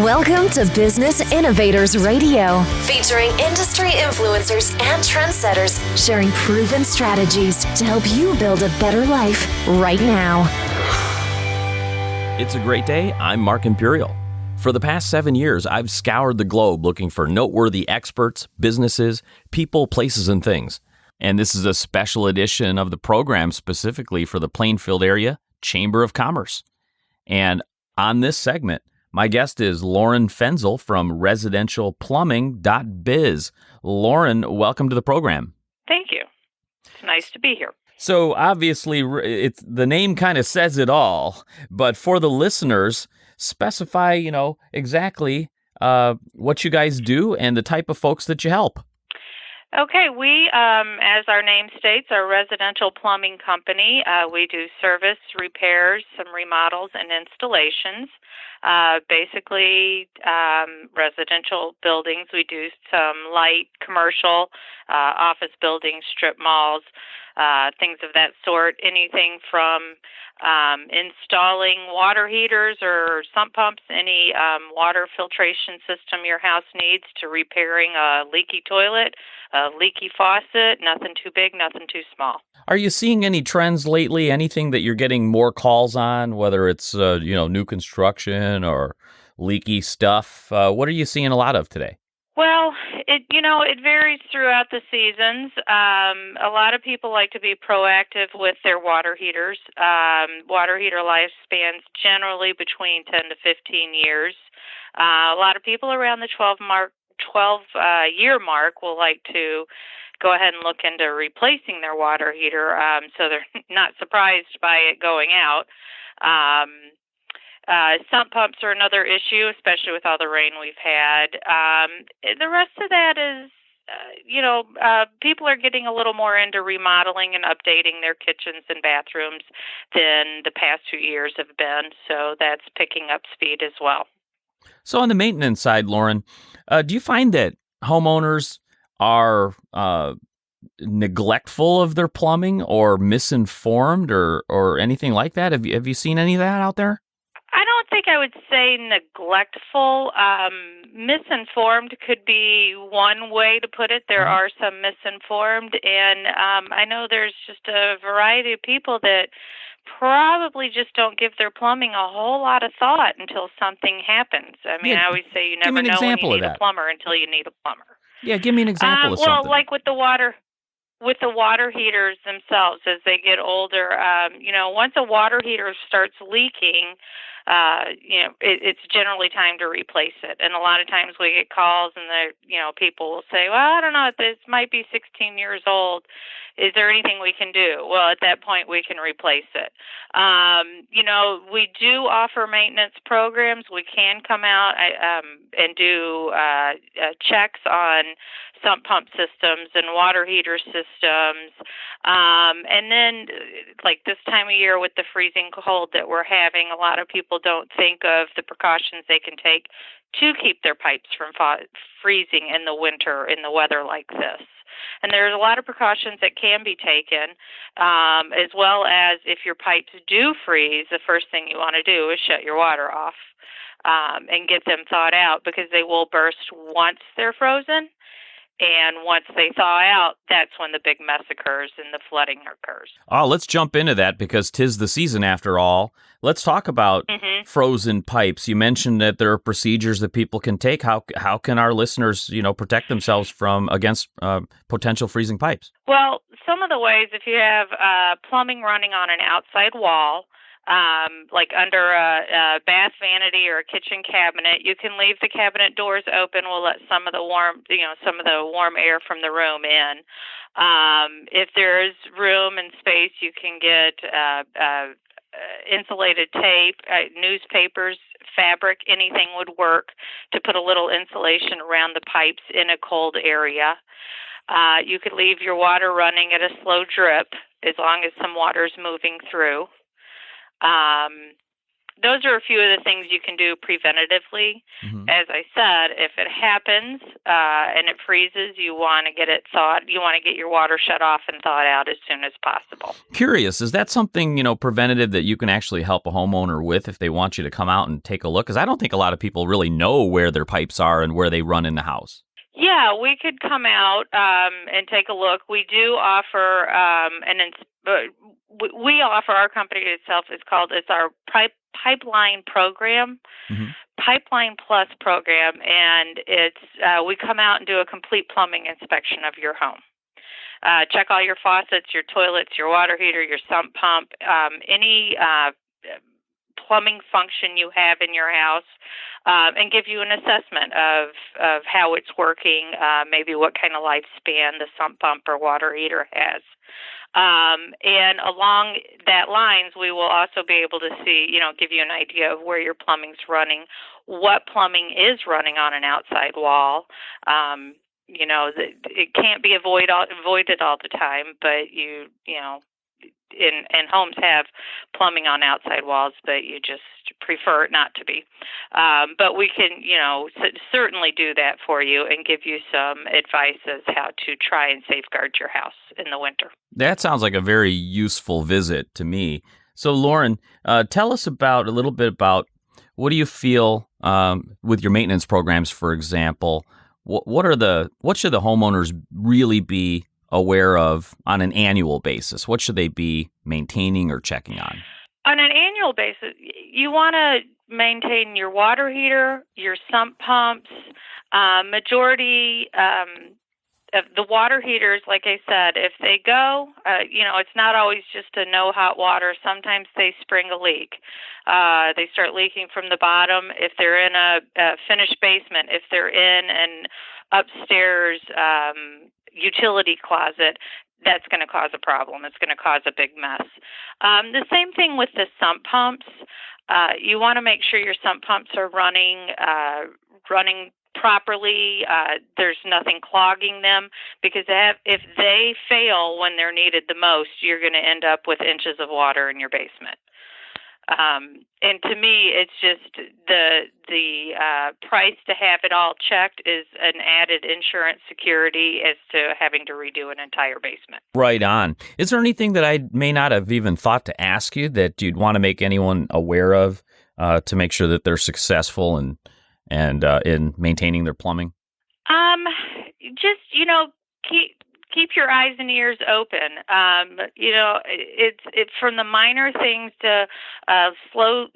Welcome to Business Innovators Radio, featuring industry influencers and trendsetters sharing proven strategies to help you build a better life right now. It's a great day. I'm Mark Imperial. For the past 7 years, I've scoured the globe looking for noteworthy experts, businesses, people, places, and things. And this is a special edition of the program specifically for the Plainfield area Chamber of Commerce. And on this segment, my guest is Lauren Fenzil from residentialplumbing.biz. Lauren, welcome to the program. Thank you. It's nice to be here. So obviously, the name kind of says it all, but for the listeners, specify, exactly what you guys do and the type of folks that you help. Okay, we, as our name states, are a residential plumbing company. We do service, repairs, some remodels, and installations. Basically, residential buildings. We do some light commercial, office buildings, strip malls, things of that sort. Anything from installing water heaters or sump pumps, any water filtration system your house needs, to repairing a leaky toilet, a leaky faucet, nothing too big, nothing too small. Are you seeing any trends lately, anything that you're getting more calls on, whether it's, new construction or leaky stuff? What are you seeing a lot of today? Well, it varies throughout the seasons. A lot of people like to be proactive with their water heaters. Water heater lifespans generally between 10 to 15 years. A lot of people around the 12-year mark will like to go ahead and look into replacing their water heater, so they're not surprised by it going out. Sump pumps are another issue, especially with all the rain we've had. The rest of that is, people are getting a little more into remodeling and updating their kitchens and bathrooms than the past few years have been, so that's picking up speed as well. So on the maintenance side, Lauren, do you find that homeowners are neglectful of their plumbing or misinformed or anything like that? Have you seen any of that out there? I don't think I would say neglectful. Misinformed could be one way to put it. There are some misinformed, and I know there's just a variety of people that probably just don't give their plumbing a whole lot of thought until something happens. I mean, I always say you never know when you need a plumber until you need a plumber. Yeah, give me an example of something. Well, like with the water heaters themselves, as they get older, once a water heater starts leaking, it's generally time to replace it. And a lot of times we get calls and people will say, well, I don't know, this might be 16 years old. Is there anything we can do? Well, at that point, we can replace it. We do offer maintenance programs. We can come out and do checks on sump pump systems and water heater systems. And then, like this time of year with the freezing cold that we're having, a lot of people don't think of the precautions they can take to keep their pipes from freezing in the winter in the weather like this. And there's a lot of precautions that can be taken, as well as if your pipes do freeze, the first thing you want to do is shut your water off and get them thawed out, because they will burst once they're frozen. And once they thaw out, that's when the big mess occurs and the flooding occurs. Oh, let's jump into that because 'tis the season after all. Let's talk about frozen pipes. You mentioned that there are procedures that people can take. How can our listeners, protect themselves against potential freezing pipes? Well, some of the ways, if you have plumbing running on an outside wall, like under a bath vanity or a kitchen cabinet, you can leave the cabinet doors open. We'll let some of the warm air from the room in. If there is room and space, you can get insulated tape, newspapers, fabric, anything would work to put a little insulation around the pipes in a cold area. You could leave your water running at a slow drip as long as some water is moving through. those are a few of the things you can do preventatively. Mm-hmm. As I said, if it happens and it freezes, you want to get it thawed. You want to get your water shut off and thawed out as soon as possible. Curious, is that something, preventative that you can actually help a homeowner with if they want you to come out and take a look? Because I don't think a lot of people really know where their pipes are and where they run in the house. Yeah, we could come out and take a look. We do offer we offer, our company itself is called, it's our pipeline program, Mm-hmm. Pipeline Plus program, and it's we come out and do a complete plumbing inspection of your home. Check all your faucets, your toilets, your water heater, your sump pump, any plumbing function you have in your house, and give you an assessment of how it's working, maybe what kind of lifespan the sump pump or water heater has. And along that lines, we will also be able to see, give you an idea of where your plumbing's running, what plumbing is running on an outside wall. It can't be avoided all the time, but and homes have plumbing on outside walls, but you just prefer it not to be. But we can, certainly do that for you and give you some advice as how to try and safeguard your house in the winter. That sounds like a very useful visit to me. So, Lauren, tell us a little bit about what do you feel with your maintenance programs, for example. What should the homeowners really be aware of on an annual basis? What should they be maintaining or checking on? On an annual basis, you want to maintain your water heater, your sump pumps. Majority of the water heaters, like I said, if they go, it's not always just a no hot water. Sometimes they spring a leak. They start leaking from the bottom. If they're in a finished basement, if they're in an upstairs utility closet, that's going to cause a problem. It's going to cause a big mess. The same thing with the sump pumps. You want to make sure your sump pumps are running properly. There's nothing clogging them, because if they fail when they're needed the most, you're going to end up with inches of water in your basement. And to me, it's just the price to have it all checked is an added insurance security as to having to redo an entire basement. Right on. Is there anything that I may not have even thought to ask you that you'd want to make anyone aware of to make sure that they're successful and in maintaining their plumbing? Just keep your eyes and ears open. It's from the minor things to slow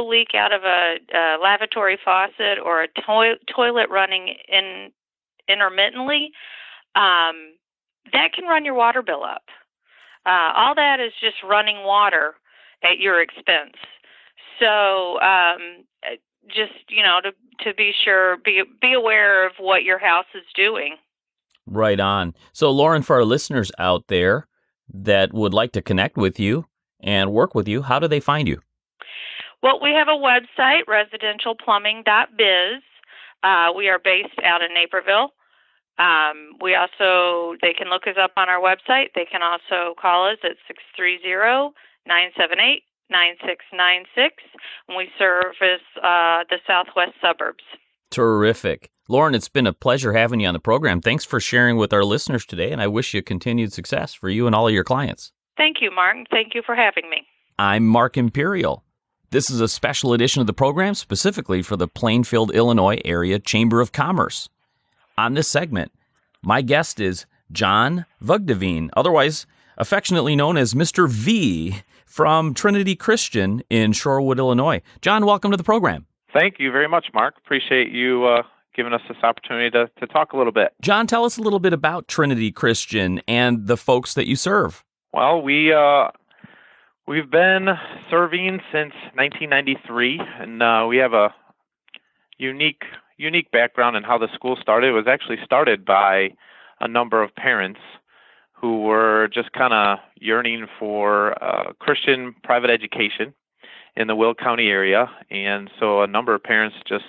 leak out of a lavatory faucet or a toilet running intermittently. That can run your water bill up. All that is just running water at your expense. So to be sure, be aware of what your house is doing. Right on. So, Lauren, for our listeners out there that would like to connect with you and work with you, how do they find you? Well, we have a website, residentialplumbing.biz. We are based out in Naperville. They can look us up on our website. They can also call us at 630-978-9696, and we service the southwest suburbs. Terrific. Lauren, it's been a pleasure having you on the program. Thanks for sharing with our listeners today, and I wish you continued success for you and all of your clients. Thank you, Mark. Thank you for having me. I'm Mark Imperial. This is a special edition of the program specifically for the Plainfield, Illinois Area Chamber of Commerce. On this segment, my guest is Jon Vugteveen, otherwise affectionately known as Mr. V, from Trinity Christian in Shorewood, Illinois. Jon, welcome to the program. Thank you very much, Mark. Appreciate you giving us this opportunity to talk a little bit. Jon, tell us a little bit about Trinity Christian and the folks that you serve. Well, we've been serving since 1993, and we have a unique background in how the school started. It was actually started by a number of parents who were just kind of yearning for Christian private education in the Will County area, and so a number of parents just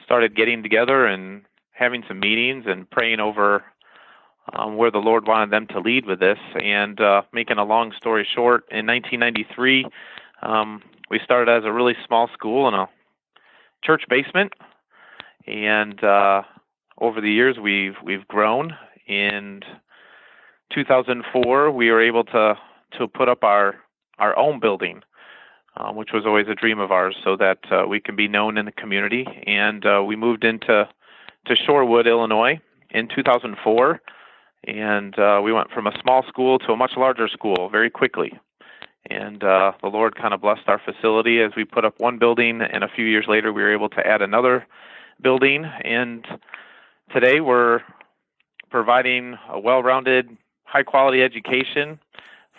started getting together and having some meetings and praying over where the Lord wanted them to lead with this. And making a long story short, in 1993, we started as a really small school in a church basement, and over the years we've grown. In 2004, we were able to put up our own building, which was always a dream of ours, so that we can be known in the community. And we moved into Shorewood, Illinois, in 2004, and we went from a small school to a much larger school very quickly. And the Lord kind of blessed our facility as we put up one building, and a few years later we were able to add another building. And today we're providing a well-rounded, high-quality education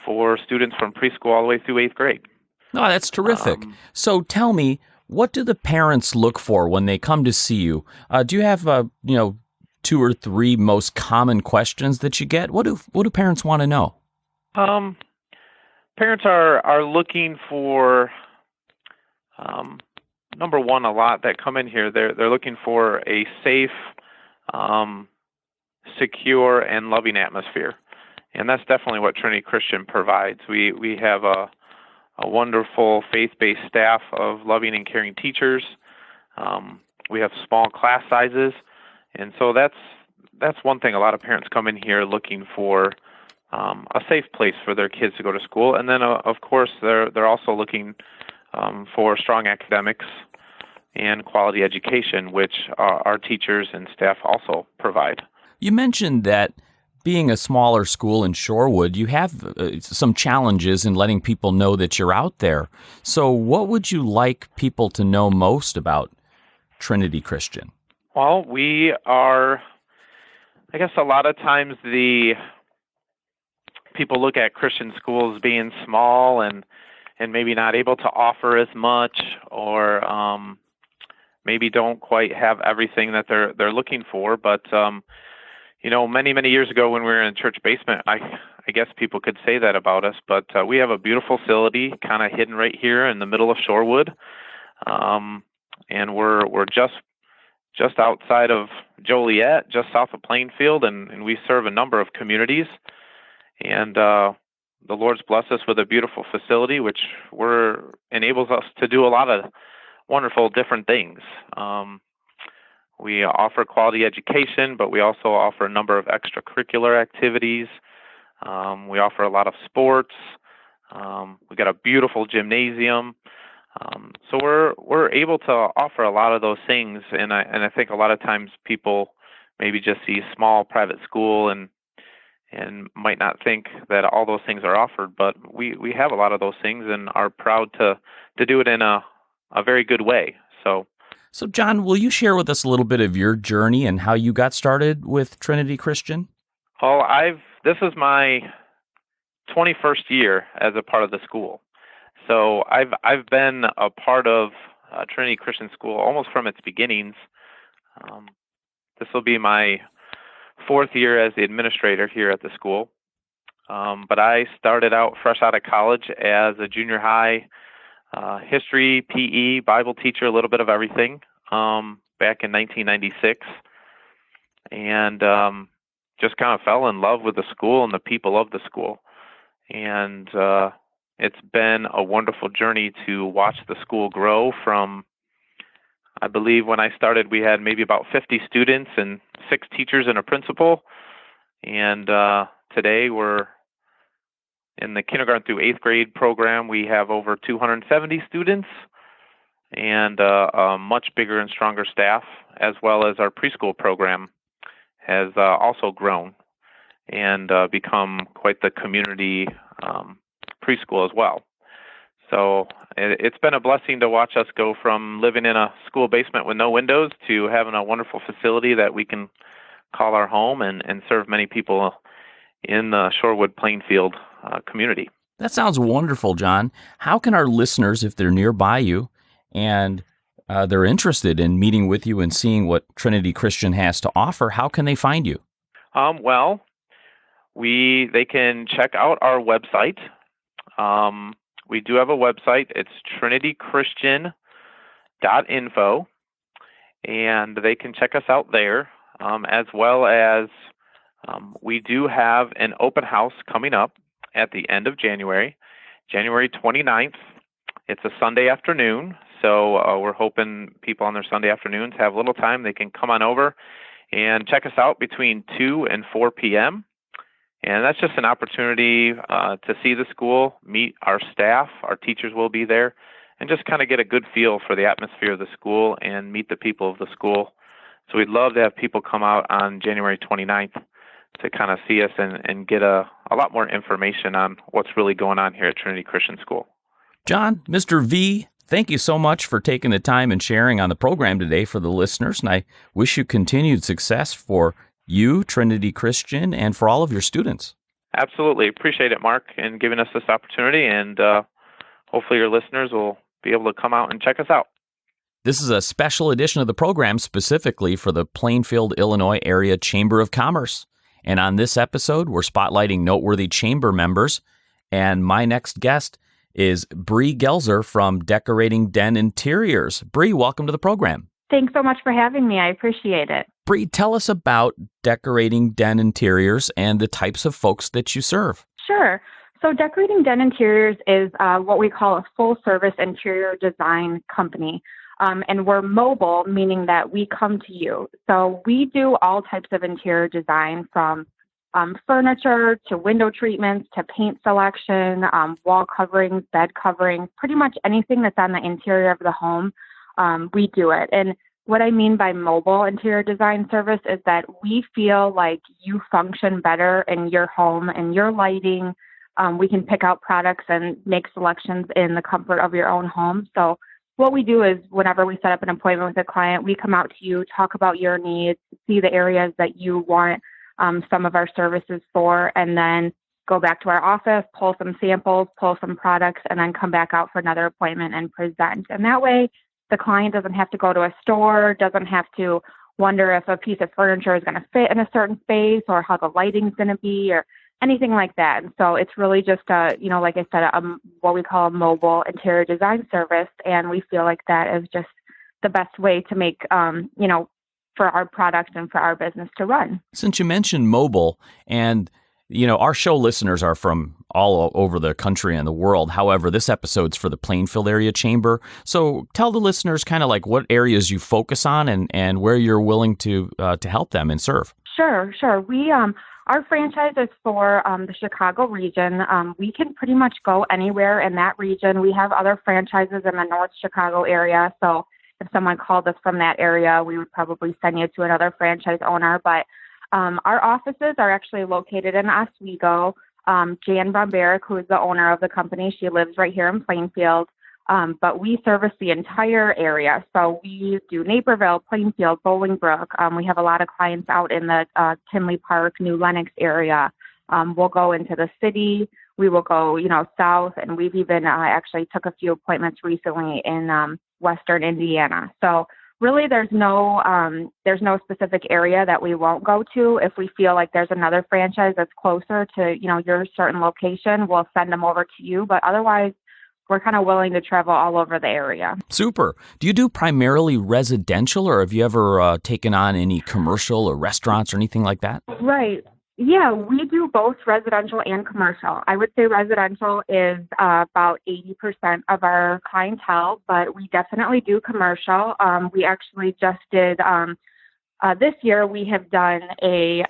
for students from preschool all the way through 8th grade. Oh, that's terrific. So tell me, what do the parents look for when they come to see you? Do you have, 2 or 3 most common questions that you get? What do parents want to know? Parents are looking for, number one, a lot that come in here. They're looking for a safe, secure, and loving atmosphere, and that's definitely what Trinity Christian provides. We have a wonderful faith-based staff of loving and caring teachers. We have small class sizes, and so that's one thing. A lot of parents come in here looking for a safe place for their kids to go to school, and then of course they're also looking for strong academics and quality education, which our teachers and staff also provide. You mentioned that being a smaller school in Shorewood, you have some challenges in letting people know that you're out there. So what would you like people to know most about Trinity Christian? Well, we are, I guess a lot of times the people look at Christian schools being small and maybe not able to offer as much, or maybe don't quite have everything that they're looking for. But many years ago when we were in a church basement, I guess people could say that about us. But we have a beautiful facility, kind of hidden right here in the middle of Shorewood, and we're just outside of Joliet, just south of Plainfield, and we serve a number of communities. And the Lord's blessed us with a beautiful facility, which enables us to do a lot of wonderful different things. We offer quality education, but we also offer a number of extracurricular activities. We offer a lot of sports. We got a beautiful gymnasium. So we're able to offer a lot of those things, and I think a lot of times people maybe just see small private school and might not think that all those things are offered, but we have a lot of those things and are proud to do it in a very good way. So Jon, will you share with us a little bit of your journey and how you got started with Trinity Christian? Oh, this is my 21st year as a part of the school. So I've been a part of Trinity Christian School almost from its beginnings. This will be my 4th year as the administrator here at the school. But I started out fresh out of college as a junior high history, PE, Bible teacher, a little bit of everything, back in 1996. And just kind of fell in love with the school and the people of the school. And it's been a wonderful journey to watch the school grow from, I believe when I started, we had maybe about 50 students and 6 teachers and a principal. And today we're in the kindergarten through 8th grade program. We have over 270 students and a much bigger and stronger staff, as well as our preschool program has also grown and become quite the community preschool as well. So it's been a blessing to watch us go from living in a school basement with no windows to having a wonderful facility that we can call our home and serve many people in the Shorewood Plainfield community. That sounds wonderful, Jon. How can our listeners, if they're nearby you and they're interested in meeting with you and seeing what Trinity Christian has to offer, how can they find you? Well, they can check out our website. We do have a website. It's trinitychristian.info, and they can check us out there, as well as we do have an open house coming up at the end of January 29th, It's a Sunday afternoon, so we're hoping people on their Sunday afternoons have a little time. They can come on over and check us out between 2 and 4 p.m. And that's just an opportunity to see the school, meet our staff, our teachers will be there, and just kind of get a good feel for the atmosphere of the school and meet the people of the school. So we'd love to have people come out on January 29th to kind of see us and get a lot more information on what's really going on here at Trinity Christian School. Jon, Mr. V, thank you so much for taking the time and sharing on the program today for the listeners, and I wish you continued success for you, Trinity Christian, and for all of your students. Absolutely. Appreciate it, Mark, and giving us this opportunity, and hopefully your listeners will be able to come out and check us out. This is a special edition of the program specifically for the Plainfield, Illinois Area Chamber of Commerce. And on this episode, we're spotlighting noteworthy chamber members, and my next guest is Bri Goelzer from Decorating Den Interiors. Bri, welcome to the program. Thanks so much for having me. I appreciate it. Bri, tell us about Decorating Den Interiors and the types of folks that you serve. Sure. So Decorating Den Interiors is what we call a full-service interior design company. And we're mobile, meaning that we come to you. So we do all types of interior design, from furniture to window treatments to paint selection, wall coverings, bed coverings, pretty much anything that's on the interior of the home, we do it. And what I mean by mobile interior design service is that we feel like you function better in your home and your lighting. We can pick out products and make selections in the comfort of your own home. So what we do is whenever we set up an appointment with a client, we come out to you, talk about your needs, see the areas that you want some of our services for, and then go back to our office, pull some samples, pull some products, and then come back out for another appointment and present. And that way, the client doesn't have to go to a store, doesn't have to wonder if a piece of furniture is going to fit in a certain space or how the lighting's going to be or anything like that. And so it's really just like I said, what we call a mobile interior design service. And we feel like that is just the best way to make, for our product and for our business to run. Since you mentioned mobile, and our show listeners are from all over the country and the world. However, this episode's for the Plainfield Area Chamber. So tell the listeners kind of like what areas you focus on and where you're willing to help them and serve. Sure. We our franchise is for the Chicago region. We can pretty much go anywhere in that region. We have other franchises in the North Chicago area. So if someone called us from that area, we would probably send you to another franchise owner. But our offices are actually located in Oswego. Jan Bomberic, who is the owner of the company, she lives right here in Plainfield. But we service the entire area. So we do Naperville, Plainfield, Bolingbrook. We have a lot of clients out in the Tinley Park, New Lenox area. We'll go into the city. We will go, south, and we've even actually took a few appointments recently in Western Indiana. So really, there's no specific area that we won't go to. If we feel like there's another franchise that's closer to, your certain location, we'll send them over to you. But otherwise, we're kind of willing to travel all over the area. Super. Do you do primarily residential, or have you ever taken on any commercial or restaurants or anything like that? Right. Yeah, we do both residential and commercial. I would say residential is about 80% of our clientele, but we definitely do commercial. We actually just did, this year we have done a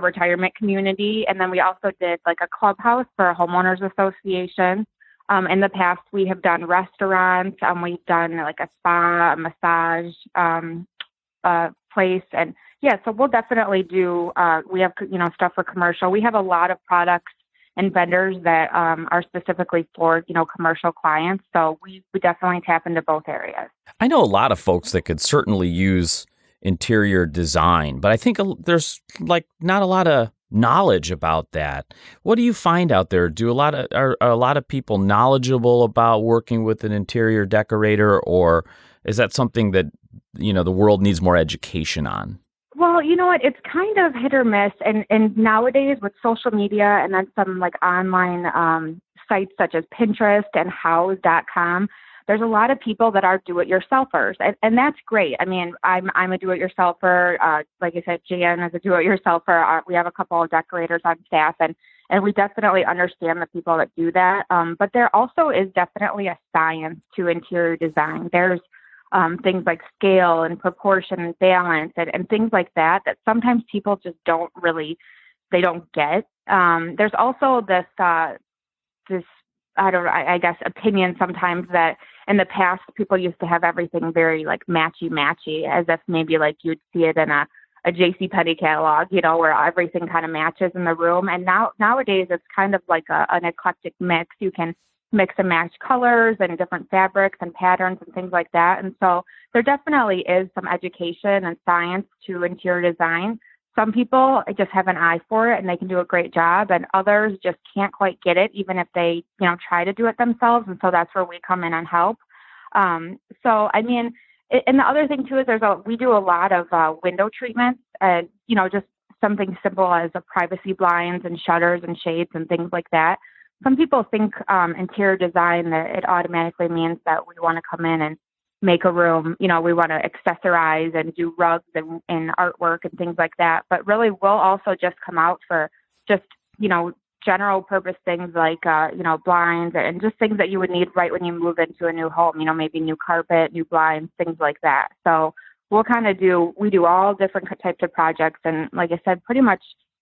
retirement community, and then we also did like a clubhouse for a homeowners association. In the past, we have done restaurants. We've done like a spa, a massage place, and yeah. So we'll definitely do. We have stuff for commercial. We have a lot of products and vendors that are specifically for commercial clients. So we definitely tap into both areas. I know a lot of folks that could certainly use interior design, but I think there's like not a lot of knowledge about that. What do you find out there? Are a lot of people knowledgeable about working with an interior decorator, or is that something that the world needs more education on? Well, you know what? It's kind of hit or miss, and nowadays with social media and then some like online sites such as Pinterest and Houzz.com, there's a lot of people that are do-it-yourselfers, and that's great. I mean, I'm a do-it-yourselfer. Like I said, Jan is a do-it-yourselfer. We have a couple of decorators on staff, and And we definitely understand the people that do that. But there also is definitely a science to interior design. There's things like scale and proportion and balance and things like that sometimes people just they don't get. There's also this, I guess, opinion sometimes that in the past people used to have everything very like matchy, as if maybe like you'd see it in a JCPenney catalog, where everything kind of matches in the room. And nowadays it's kind of like an eclectic mix. You can mix and match colors and different fabrics and patterns and things like that. And so there definitely is some education and science to interior design. Some people just have an eye for it and they can do a great job, and others just can't quite get it, even if they, try to do it themselves. And so that's where we come in and help. And the other thing too is we do a lot of window treatments, and just something simple as privacy blinds and shutters and shades and things like that. Some people think interior design that it automatically means that we want to come in and make a room, we want to accessorize and do rugs and artwork and things like that. But really, we'll also just come out for just, general purpose things like, blinds and just things that you would need right when you move into a new home, maybe new carpet, new blinds, things like that. So we'll we do all different types of projects. And like I said, pretty much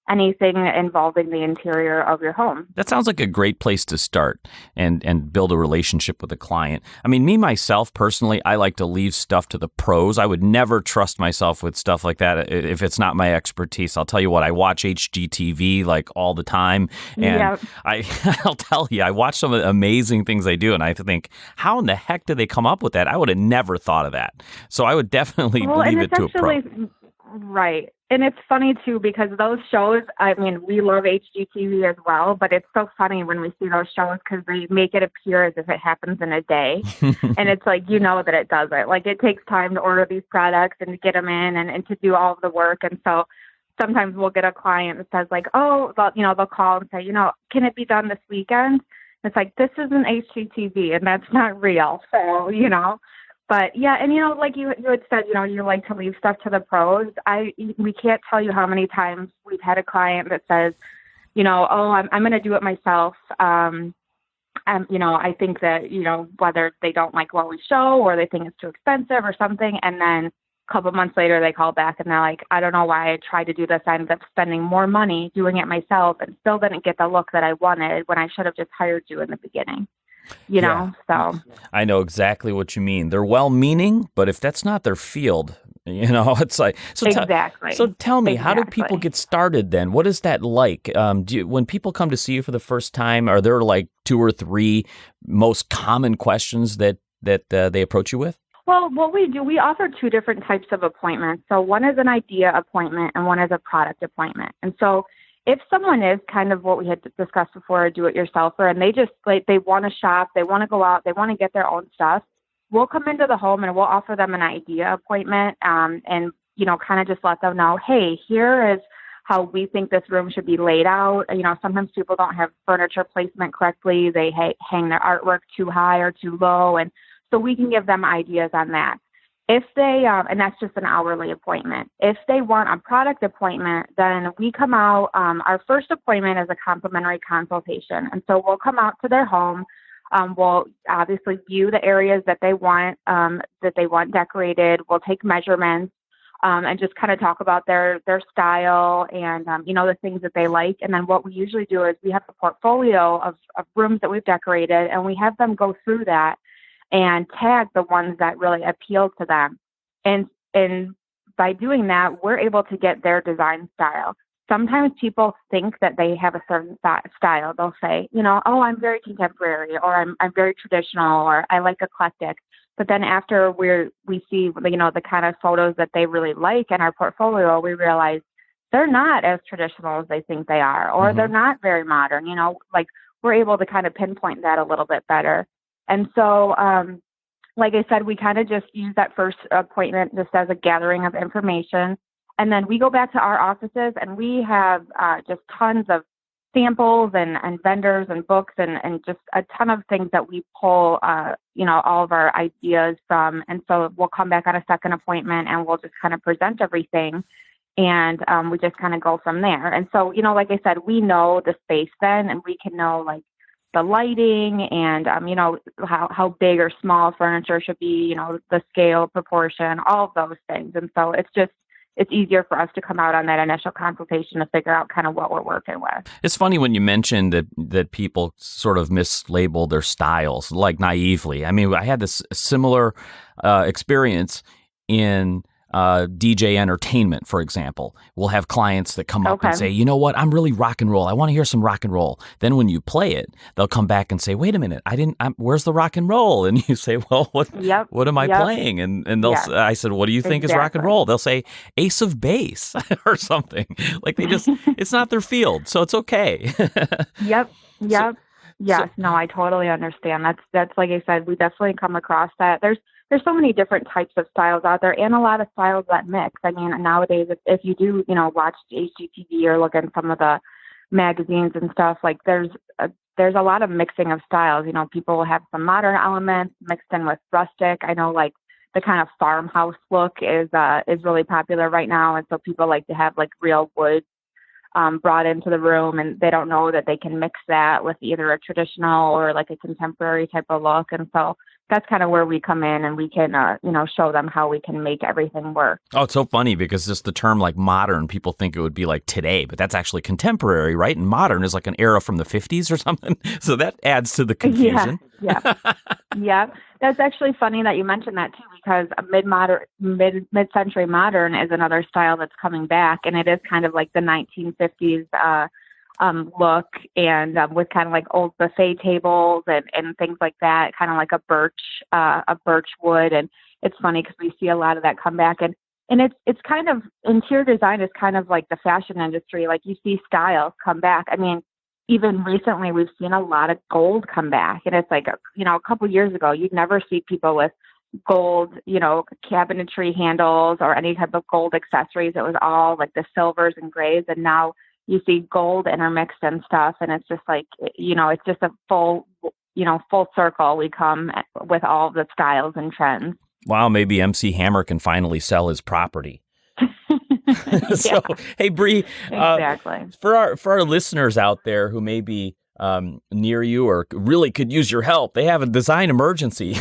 anything involving the interior of your home. That sounds like a great place to start and build a relationship with a client. I mean, me, myself, personally, I like to leave stuff to the pros. I would never trust myself with stuff like that if it's not my expertise. I'll tell you what, I watch HGTV like all the time. And I'll tell you, I watch some of the amazing things they do. And I think, how in the heck did they come up with that? I would have never thought of that. So I would definitely leave it to a pro. Right. And it's funny, too, because those shows, we love HGTV as well, but it's so funny when we see those shows because they make it appear as if it happens in a day. And it's like, that it doesn't. Like, it takes time to order these products and to get them in and to do all of the work. And so sometimes we'll get a client that says, like, they'll call and say, can it be done this weekend? It's like, this isn't HGTV, and that's not real. So, But yeah, and like you had said, you like to leave stuff to the pros. We can't tell you how many times we've had a client that says, I'm going to do it myself. I think that, whether they don't like what we show or they think it's too expensive or something. And then a couple of months later, they call back and they're like, I don't know why I tried to do this. I ended up spending more money doing it myself and still didn't get the look that I wanted when I should have just hired you in the beginning. So I know exactly what you mean. They're well-meaning, but if that's not their field, it's like, exactly. So tell me, how do people get started then? What is that like? When people come to see you for the first time, are there like 2 or 3 most common questions that they approach you with? Well, what we do, we offer 2 different types of appointments. So one is an idea appointment and one is a product appointment. And so if someone is kind of what we had discussed before, a do-it-yourselfer, and they just they want to shop, they want to go out, they want to get their own stuff, we'll come into the home and we'll offer them an idea appointment and, kind of just let them know, hey, here is how we think this room should be laid out. Sometimes people don't have furniture placement correctly. They hang their artwork too high or too low. And so we can give them ideas on that. If they, and that's just an hourly appointment. If they want a product appointment, then we come out. Our first appointment is a complimentary consultation. And so we'll come out to their home. We'll obviously view the areas that they want decorated. We'll take measurements and just kind of talk about their style and, the things that they like. And then what we usually do is we have a portfolio of rooms that we've decorated, and we have them go through that and tag the ones that really appeal to them. And by doing that, we're able to get their design style. Sometimes people think that they have a certain style. They'll say, I'm very contemporary, or I'm very traditional, or I like eclectic. But then after we see, the kind of photos that they really like in our portfolio, we realize they're not as traditional as they think they are, or they're not very modern. We're able to kind of pinpoint that a little bit better. And so, like I said, we kind of just use that first appointment just as a gathering of information. And then we go back to our offices and we have just tons of samples and vendors and books and just a ton of things that we pull, all of our ideas from. And so we'll come back on a second appointment and we'll just kind of present everything. and we just kind of go from there. And so, like I said, we know the space then, and we can know like the lighting and, how big or small furniture should be, the scale, proportion, all of those things. And so it's easier for us to come out on that initial consultation to figure out kind of what we're working with. It's funny when you mentioned that people sort of mislabel their styles, like naively. I mean, I had this similar experience in DJ entertainment, for example. We'll have clients that come up and say, you know what, I'm really rock and roll. I want to hear some rock and roll. Then when you play it, they'll come back and say, wait a minute, where's the rock and roll? And you say, well, what am I playing? And I said, what do you think is rock and roll? They'll say Ace of Base or something. Like it's not their field, so it's okay. Yep. Yes. No, I totally understand. That's like I said, we definitely come across that. There's so many different types of styles out there, and a lot of styles that mix. I mean, nowadays, if you do, watch HGTV or look at some of the magazines and stuff, like there's a lot of mixing of styles. People will have some modern elements mixed in with rustic. I know, like the kind of farmhouse look is really popular right now, and so people like to have like real wood brought into the room, and they don't know that they can mix that with either a traditional or like a contemporary type of look. And so that's kind of where we come in, and we can, show them how we can make everything work. Oh, it's so funny because just the term like modern, people think it would be like today, but that's actually contemporary, right? And modern is like an era from the 50s or something. So that adds to the confusion. Yeah. That's actually funny that you mentioned that too, because mid-century modern is another style that's coming back, and it is kind of like the 1950s look, and with kind of like old buffet tables and things like that, kind of like a birch wood. And it's funny because we see a lot of that come back, and it's kind of, interior design is kind of like the fashion industry. Like you see styles come back. I mean, even recently we've seen a lot of gold come back, and it's like, a couple years ago, you'd never see people with gold, cabinetry handles or any type of gold accessories. It was all like the silvers and grays, and now you see gold intermixed and stuff, and it's just like, it's just a full circle. We come with all the styles and trends. Wow, maybe MC Hammer can finally sell his property. So, hey, Bri, exactly. For our listeners out there who may be near you or really could use your help, they have a design emergency.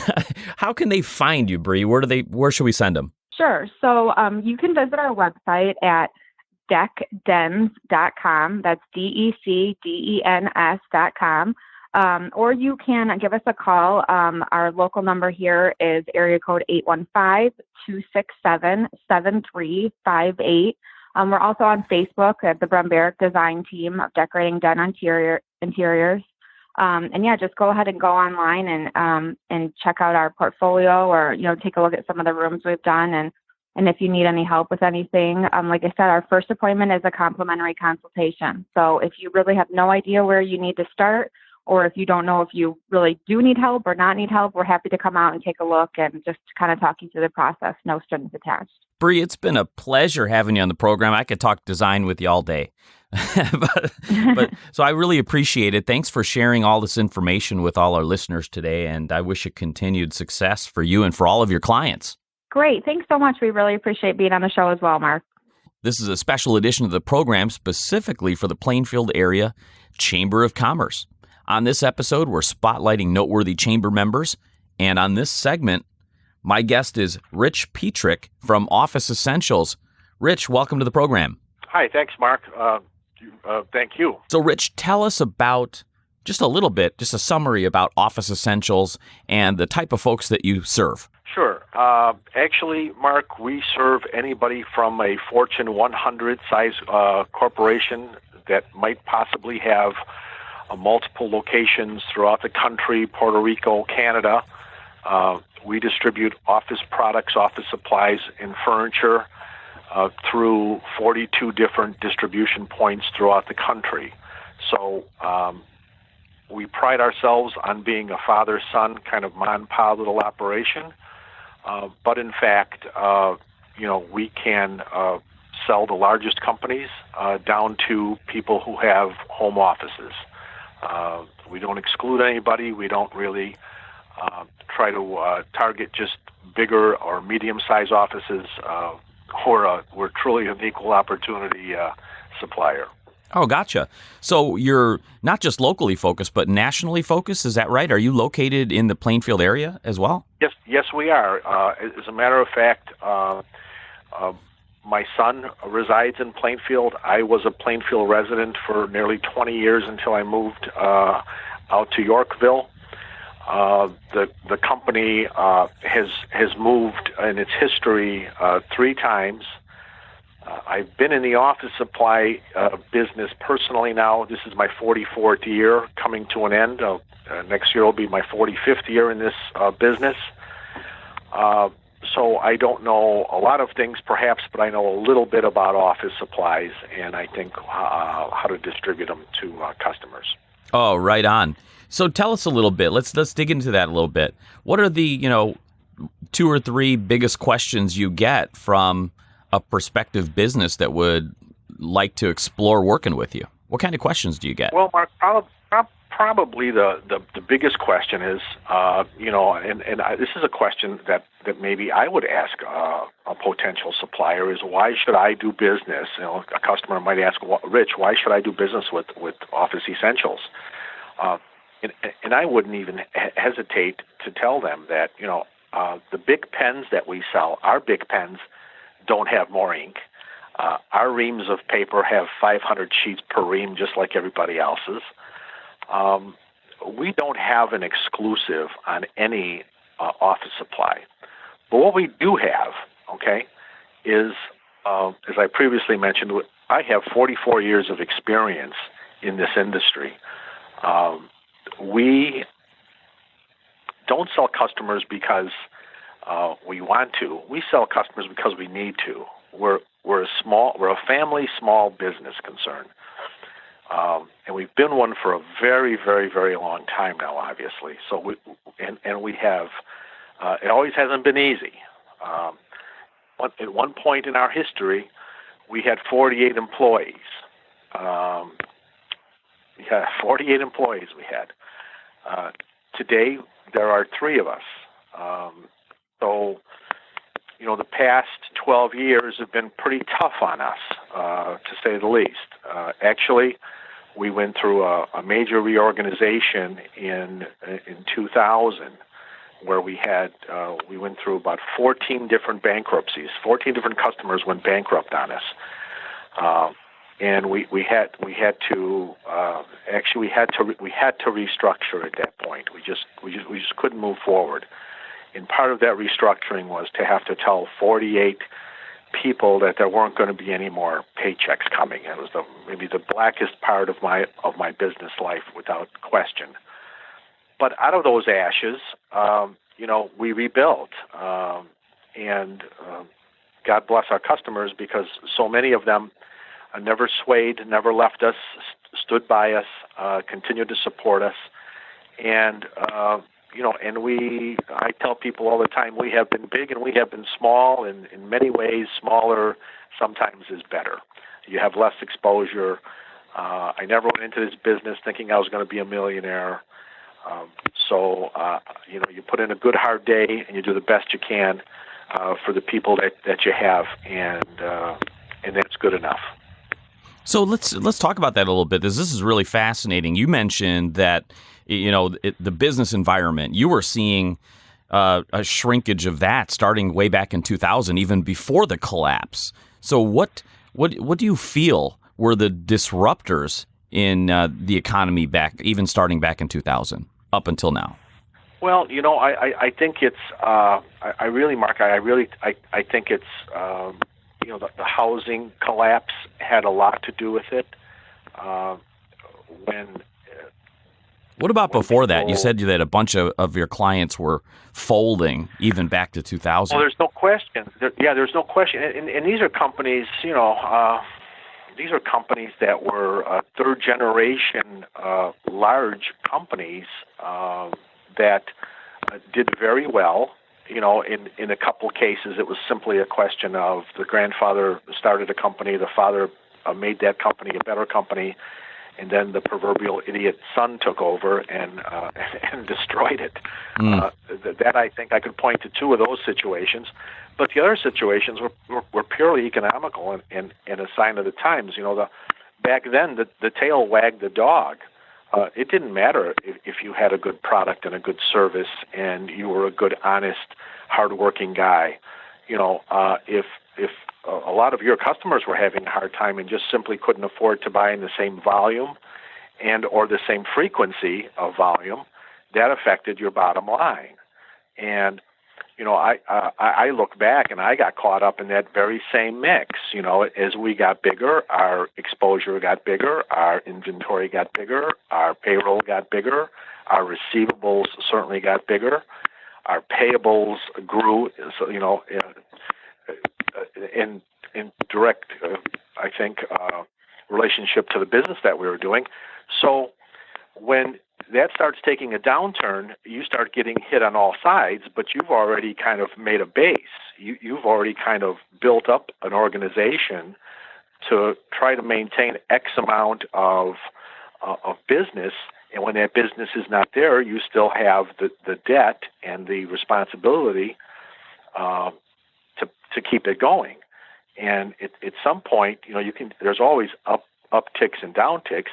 How can they find you, Bri? Where should we send them? Sure. So you can visit our website at decdens.com. That's DECDENS.com. Or you can give us a call. Our local number here is area code 815-267-7358. We're also on Facebook at the Bremberic Design Team of Decorating Den Interiors. Just go ahead and go online and check out our portfolio, or take a look at some of the rooms we've done. And if you need any help with anything, like I said, our first appointment is a complimentary consultation. So if you really have no idea where you need to start, or if you don't know if you really do need help or not need help, we're happy to come out and take a look and just kind of talk you through the process. No strings attached. Bri, it's been a pleasure having you on the program. I could talk design with you all day. but so I really appreciate it. Thanks for sharing all this information with all our listeners today, and I wish you continued success for you and for all of your clients. Great. Thanks so much. We really appreciate being on the show as well, Mark. This is a special edition of the program specifically for the Plainfield Area Chamber of Commerce. On this episode, we're spotlighting noteworthy chamber members, and on this segment, my guest is Rich Pietrzyk from Office Essentials. Rich, welcome to the program. Hi, thanks, Mark. Thank you. So, Rich, tell us about just a little bit, just a summary about Office Essentials and the type of folks that you serve. Sure. Actually, Mark, we serve anybody from a Fortune 100 size corporation that might possibly have multiple locations throughout the country, Puerto Rico, Canada. We distribute office products, office supplies, and furniture through 42 different distribution points throughout the country. So we pride ourselves on being a father-son kind of mom-and-pop little operation. But in fact, we can sell the largest companies down to people who have home offices. We don't exclude anybody. We don't really try to target just bigger or medium-sized offices. we're truly an equal opportunity supplier. Oh, gotcha. So you're not just locally focused, but nationally focused. Is that right? Are you located in the Plainfield area as well? Yes, we are. As a matter of fact, my son resides in Plainfield. I was a Plainfield resident for nearly 20 years until I moved out to Yorkville. The company has moved in its history 3 times. I've been in the office supply business personally now. This is my 44th year coming to an end. Next year will be my 45th year in this business. So I don't know a lot of things perhaps, but I know a little bit about office supplies, and I think how to distribute them to customers. Oh, right on. So tell us a little bit. Let's dig into that a little bit. What are the 2 or 3 biggest questions you get from a prospective business that would like to explore working with you? What kind of questions do you get? Well, Mark, probably the biggest question is, this is a question that maybe I would ask a potential supplier is, why should I do business? A customer might ask, Rich, why should I do business with Office Essentials? And I wouldn't even hesitate to tell them that, the big pens that we sell, our big pens, don't have more ink. Our reams of paper have 500 sheets per ream, just like everybody else's. We don't have an exclusive on any office supply. But what we do have, is, as I previously mentioned, I have 44 years of experience in this industry. We don't sell customers because we want to. We sell customers because we need to. We're a family small business concern, and we've been one for a very, very, very long time now. Obviously, so we have. It always hasn't been easy. At one point in our history, we had 48 employees. 48 employees we had. Today, there are 3 of us. So, the past 12 years have been pretty tough on us, to say the least. Actually, we went through a major reorganization in 2000, where we went through about 14 different bankruptcies. 14 different customers went bankrupt on us. And we had to restructure at that point. We just couldn't move forward. And part of that restructuring was to have to tell 48 people that there weren't going to be any more paychecks coming. It was maybe the blackest part of my business life, without question. But out of those ashes, we rebuilt, and God bless our customers, because so many of them never swayed, never left us, stood by us, continued to support us, and I tell people all the time, we have been big and we have been small, and in many ways, smaller sometimes is better. You have less exposure. I never went into this business thinking I was going to be a millionaire. So you put in a good hard day and you do the best you can for the people that you have, and that's good enough. So let's talk about that a little bit. This is really fascinating. You mentioned that the business environment, you were seeing a shrinkage of that starting way back in 2000, even before the collapse. So what do you feel were the disruptors in the economy even starting back in 2000 up until now? Well, I think it's I think it's the housing collapse had a lot to do with it. What about before that? You said that a bunch of your clients were folding even back to 2000. Well, there's no question. There's no question. And these are companies, these are companies that were third generation large companies that did very well. In a couple cases, it was simply a question of the grandfather started a company, the father made that company a better company, and then the proverbial idiot son took over and and destroyed it. That I think I could point to two of those situations, but the other situations were purely economical and a sign of the times. Back then the tail wagged the dog. It didn't matter if you had a good product and a good service and you were a good, honest, hardworking guy. If a lot of your customers were having a hard time and just simply couldn't afford to buy in the same volume and or the same frequency of volume, that affected your bottom line. And I look back and I got caught up in that very same mix. As we got bigger, our exposure got bigger, our inventory got bigger, our payroll got bigger, our receivables certainly got bigger, our payables grew. So, in direct, I think, relationship to the business that we were doing. So when that starts taking a downturn, you start getting hit on all sides, but you've already kind of made a base. You've already kind of built up an organization to try to maintain X amount of business. And when that business is not there, you still have the debt and the responsibility to keep it going. And at some point, there's always upticks and downticks,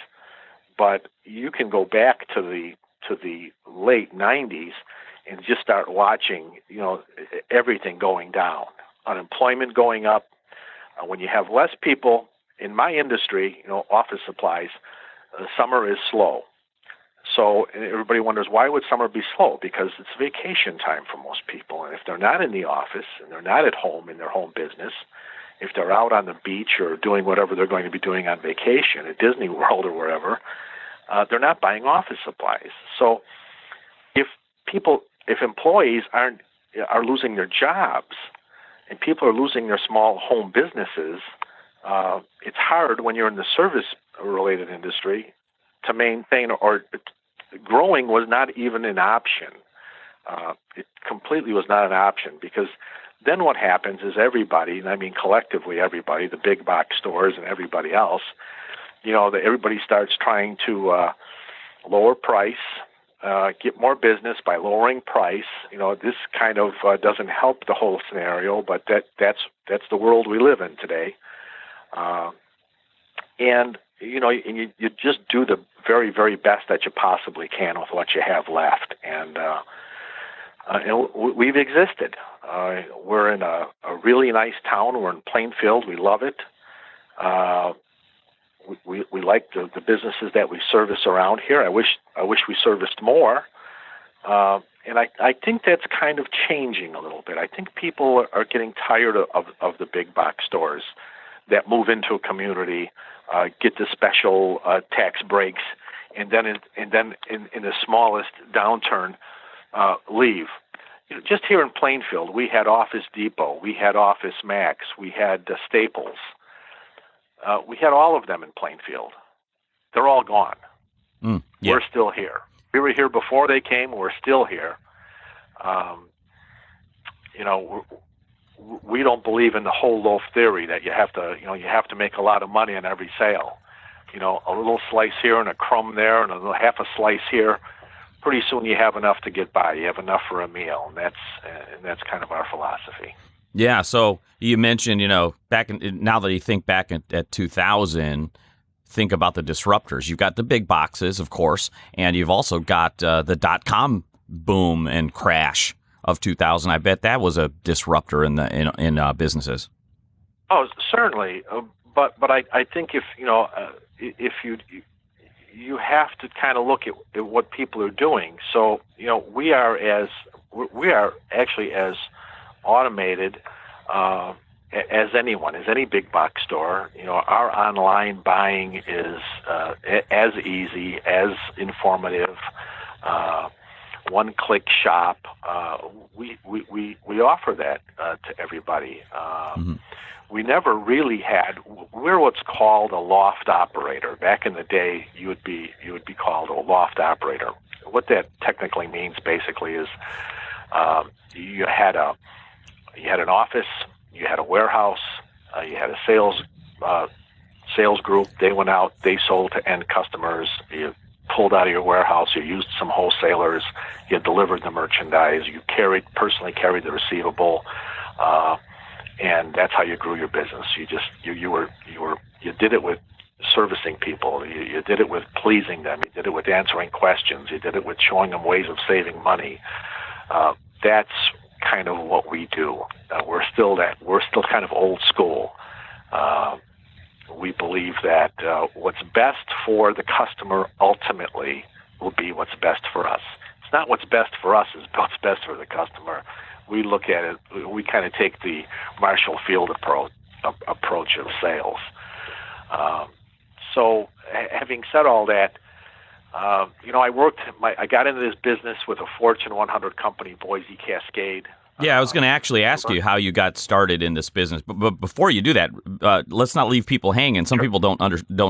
but you can go back to the late 90s and just start watching, everything going down, unemployment going up. When you have less people in my industry, office supplies, summer is slow. So everybody wonders, why would summer be slow? Because it's vacation time for most people. And if they're not in the office and they're not at home in their home business, if they're out on the beach or doing whatever they're going to be doing on vacation at Disney World or wherever, they're not buying office supplies. So if employees are losing their jobs and people are losing their small home businesses, it's hard when you're in the service-related industry to maintain, or growing was not even an option. It completely was not an option, because then what happens is everybody, and I mean collectively everybody, the big box stores and everybody else, everybody starts trying to lower price, get more business by lowering price. This kind of doesn't help the whole scenario, but that's the world we live in today. And you just do the very, very best that you possibly can with what you have left. And we've existed. We're in a really nice town. We're in Plainfield. We love it. We like the businesses that we service around here. I wish we serviced more. And I think that's kind of changing a little bit. I think people are getting tired of the big box stores that move into a community, get the special tax breaks, and then in the smallest downturn, leave. Just here in Plainfield, we had Office Depot, we had Office Max, we had Staples. We had all of them in Plainfield. They're all gone. Yeah. We're still here. We were here before they came. We're still here. We don't believe in the whole loaf theory that you have to make a lot of money on every sale. A little slice here and a crumb there and half a slice here. Pretty soon you have enough to get by. You have enough for a meal, and that's kind of our philosophy. Yeah. So you mentioned, now that you think back at 2000, think about the disruptors. You've got the big boxes, of course, and you've also got the .com boom and crash of 2000. I bet that was a disruptor in businesses. Oh, certainly. But I think if you have to kind of look at what people are doing. So we are actually as automated as any big box store. Our online buying is as easy, as informative. One-click shop. We offer that to everybody. We never really had. We're what's called a loft operator. Back in the day, you would be called a loft operator. What that technically means, basically, is you had an office, you had a warehouse, you had a sales sales group. They went out, they sold to end customers. You pulled out of your warehouse, you used some wholesalers, you delivered the merchandise, you personally carried the receivable, and that's how you grew your business. You did it with servicing people. You did it with pleasing them. You did it with answering questions. You did it with showing them ways of saving money. That's kind of what we do. We're still kind of old school. We believe that what's best for the customer ultimately will be what's best for us. It's not what's best for us, it's what's best for the customer. We look at it, we kind of take the Marshall Field approach of sales. So having said all that, I got into this business with a Fortune 100 company, Boise Cascade. Yeah, I was going to actually ask you how you got started in this business, but before you do that, let's not leave people hanging. Some people don't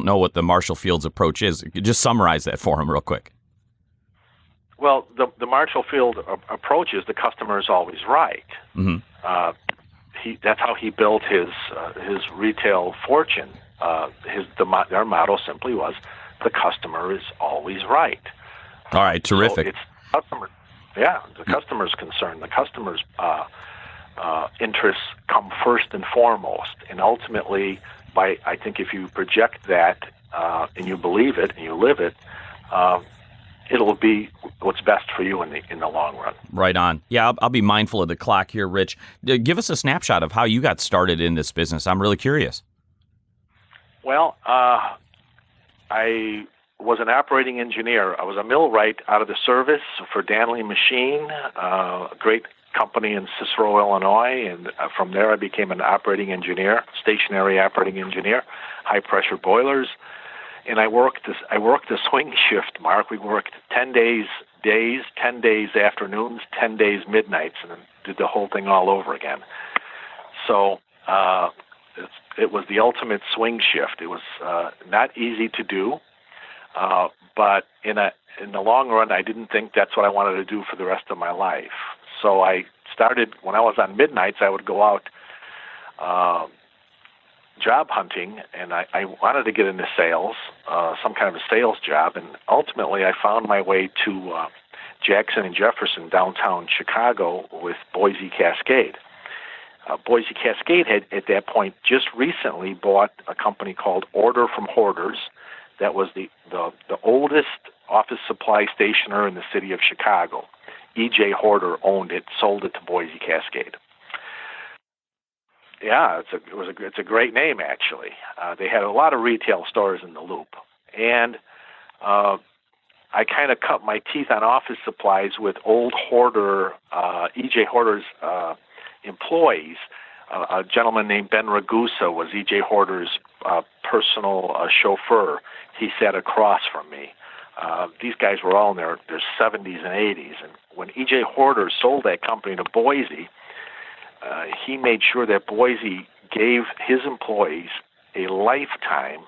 know what the Marshall Fields approach is. Just summarize that for them real quick. Well, the Marshall Field approach is the customer is always right. Mm-hmm. That's how he built his retail fortune. Their motto simply was, the customer is always right. All right, terrific. So it's customer. Yeah, the customer's concern, the customer's interests come first and foremost, and ultimately, I think if you project that and you believe it and you live it, it'll be what's best for you in the long run. Right on. Yeah, I'll be mindful of the clock here, Rich. Give us a snapshot of how you got started in this business. I'm really curious. Well, I was an operating engineer. I was a millwright out of the service for Danley Machine, a great company in Cicero, Illinois, and from there I became an operating engineer, stationary operating engineer, high-pressure boilers, and I worked the swing shift, Mark. We worked 10 days, 10 days afternoons, 10 days midnights, and then did the whole thing all over again. So it was the ultimate swing shift. It was not easy to do. But in the long run, I didn't think that's what I wanted to do for the rest of my life. So I started, when I was on midnights, I would go out job hunting, and I wanted to get into sales, some kind of a sales job, and ultimately I found my way to Jackson and Jefferson, downtown Chicago, with Boise Cascade. Boise Cascade had, at that point, just recently bought a company called Order from Hoarders. That was the oldest office supply stationer in the city of Chicago. E.J. Hoarder owned it, sold it to Boise Cascade. Yeah, it's a great name, actually. They had a lot of retail stores in the Loop. And I kind of cut my teeth on office supplies with old Hoarder, E.J. Hoarder's employees. A gentleman named Ben Ragusa was E.J. Hoarder's personal chauffeur. He sat across from me. These guys were all in their 70s and 80s. And when E.J. Hoarder sold that company to Boise, he made sure that Boise gave his employees a lifetime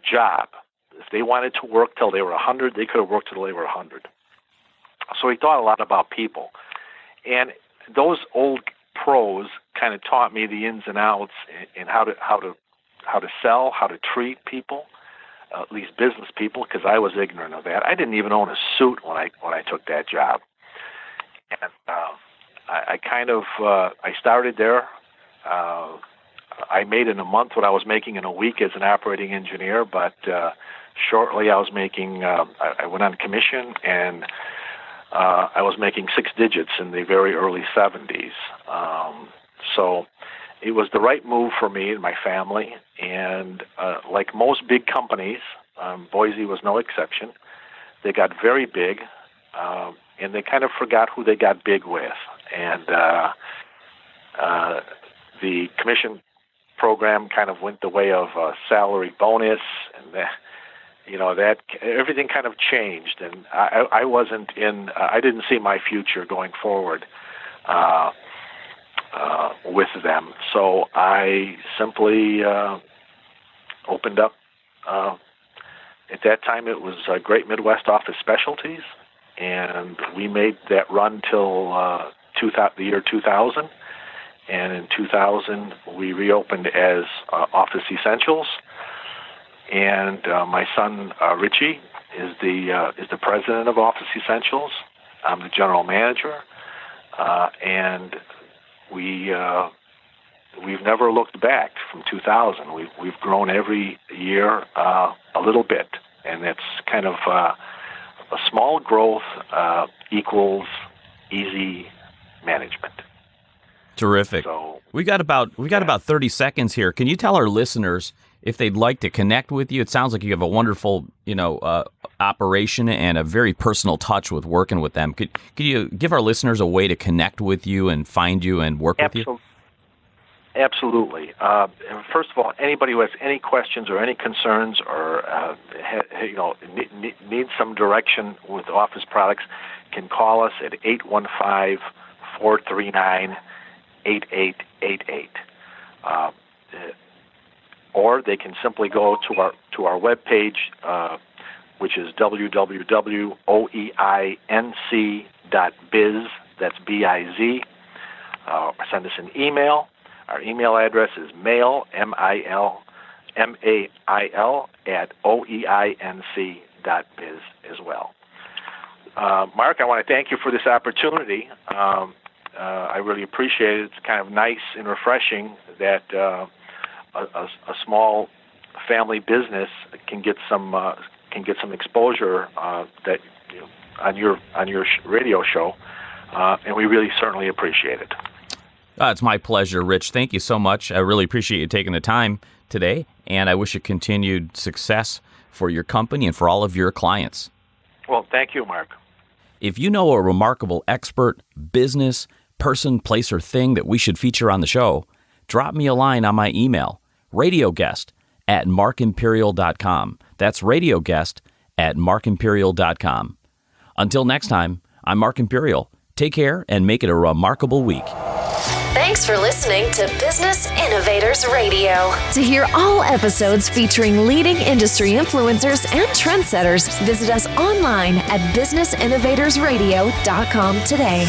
job. If they wanted to work till they were 100, they could have worked till they were 100. So he thought a lot about people. And those old pros kind of taught me the ins and outs and how to sell, how to treat people, at least business people, because I was ignorant of that. I didn't even own a suit when I took that job, and I started there. I made in a month what I was making in a week as an operating engineer, but shortly I was making. I went on commission and. I was making six digits in the very early 70s. So it was the right move for me and my family. And like most big companies, Boise was no exception. They got very big, and they kind of forgot who they got big with. And the commission program kind of went the way of a salary bonus, and that everything kind of changed, and I didn't see my future going forward with them. So I simply opened up. At that time, it was Great Midwest Office Specialties, and we made that run till the year 2000. And in 2000, we reopened as Office Essentials. and my son Richie is the president of Office Essentials. I'm the general manager, and we've never looked back from 2000. We've grown every year a little bit, and it's kind of a small growth equals easy management. Terrific. So, we got about 30 seconds here. Can you tell our listeners if they'd like to connect with you? It sounds like you have a wonderful, operation and a very personal touch with working with them. Could you give our listeners a way to connect with you and find you and work with you? Absolutely. First of all, anybody who has any questions or any concerns or needs some direction with office products can call us at 815-439-8888. Or they can simply go to our webpage, which is www.oeinc.biz. That's B-I-Z. Send us an email. Our email address is mail, M-I-L, M-A-I-L, at oeinc.biz as well. Mark, I want to thank you for this opportunity. I really appreciate it. It's kind of nice and refreshing that a small family business can get some exposure that on your radio show, and we really certainly appreciate it. It's my pleasure, Rich. Thank you so much. I really appreciate you taking the time today, and I wish you continued success for your company and for all of your clients. Well, thank you, Mark. If you know a remarkable expert, business, person, place, or thing that we should feature on the show, drop me a line on my email, radioguest@markimperial.com. That's radioguest@markimperial.com. Until next time, I'm Mark Imperial. Take care and make it a remarkable week. Thanks for listening to Business Innovators Radio. To hear all episodes featuring leading industry influencers and trendsetters, visit us online at businessinnovatorsradio.com today.